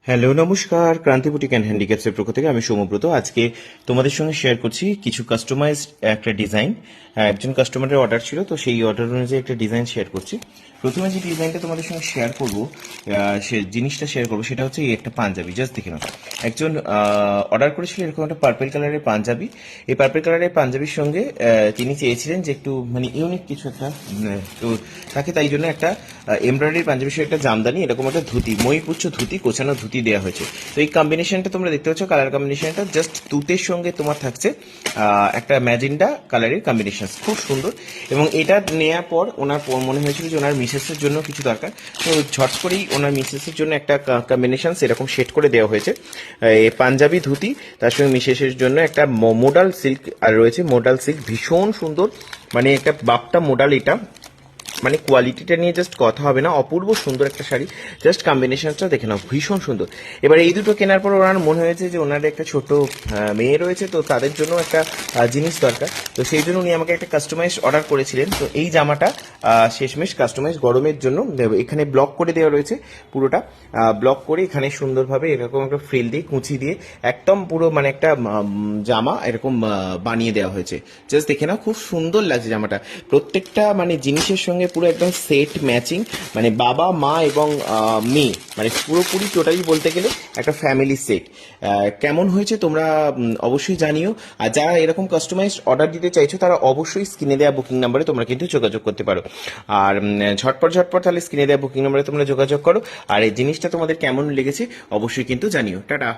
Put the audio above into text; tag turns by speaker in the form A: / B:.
A: Hello নমস্কার, ক্রান্তি boutique and হ্যান্ডিক্রাফটসের পক্ষ থেকে আমি সৌম্যব্রত। আজকে তোমাদের সঙ্গে শেয়ার করছি কিছু কাস্টমাইজড একটা ডিজাইন। একজন কাস্টমারের অর্ডার ছিল, তো সেই অর্ডার অনুযায়ী একটা ডিজাইন শেয়ার করছি। প্রথমে যে ডিজাইনটা তোমাদের সঙ্গে শেয়ার করব, সে জিনিসটা শেয়ার করবো, সেটা হচ্ছে এই একটা পাঞ্জাবি। জাস্ট দেখে নাও, একজন অর্ডার করেছিল এরকম একটা পার্পল কালারের পাঞ্জাবি। এই পার্পল কালারের পাঞ্জাবির সঙ্গে তিনি চেয়েছিলেন যে একটু মানে ইউনিক কিছু একটা, তো তাকে তাই জন্য একটা এমব্রয়ডারি পাঞ্জাবির সঙ্গে একটা জামদানি, এরকম একটা ধুতি, ময়ূরপুচ্ছ ধুতি, কোচানো ধুতি দেওয়া হয়েছে। তো এই কম্বিনেশনটা তোমরা দেখতে পাচ্ছ, কালার কম্বিনেশনটা জাস্ট তুতের সঙ্গে তোমার থাকছে একটা ম্যাজেন্ডা কালারের কম্বিনেশন, খুব সুন্দর। এবং এটা নেওয়ার পর ওনার মনে হয়েছিল যে ওনার মিসেসের জন্য কিছু দরকার, তো ঝট করেই ওনার মিসেসের জন্য একটা কম্বিনেশন সেরকম সেট করে দেওয়া হয়েছে। এই পাঞ্জাবি ধুতি, তার সঙ্গে মিসেসের জন্য একটা মোডাল সিল্ক আর রয়েছে, মোডাল সিল্ক ভীষণ সুন্দর, মানে একটা বাপটা মোডাল। এটা মানে কোয়ালিটিটা নিয়ে জাস্ট কথা হবে না, অপূর্ব সুন্দর একটা শাড়ি। জাস্ট কম্বিনেশনটা দেখে নাও, ভীষণ সুন্দর। এবার এই দুটো কেনার পর ওনার মনে হয়েছে যে ওনার একটা ছোট মেয়ে রয়েছে, তো তাদের জন্য একটা জিনিস দরকার। তো সেই জন্য উনি আমাকে একটা কাস্টমাইজ অর্ডার করেছিলেন। তো এই জামাটা শেষমেশ কাস্টমাইজ গরমের জন্য এখানে ব্লক করে দেওয়া রয়েছে, পুরোটা ব্লক করে এখানে সুন্দরভাবে এরকম একটা ফ্রিল দিয়ে কুচি দিয়ে একদম পুরো মানে একটা জামা এরকম বানিয়ে দেওয়া হয়েছে। জাস্ট দেখে নাও, খুব সুন্দর লাগছে জামাটা। প্রত্যেকটা মানে জিনিসের সঙ্গে পুরো একদম সেট ম্যাচিং, মানে বাবা মা এবং মেয়ে, মানে পুরোপুরি টোটালি বলতে গেলে একটা ফ্যামিলি সেট। কেমন হয়েছে তোমরা অবশ্যই জানিও। আর যারা এরকম কাস্টমাইজ অর্ডার দিতে চাইছো তারা অবশ্যই স্ক্রিনে দেওয়া বুকিং নাম্বারে তোমরা কিন্তু যোগাযোগ করতে পারো। আর ঝটপট তাহলে স্ক্রিনে দেওয়া বুকিং নাম্বারে তোমরা যোগাযোগ করো। আর এই জিনিসটা তোমাদের কেমন লেগেছে অবশ্যই কিন্তু জানিও। টাটা।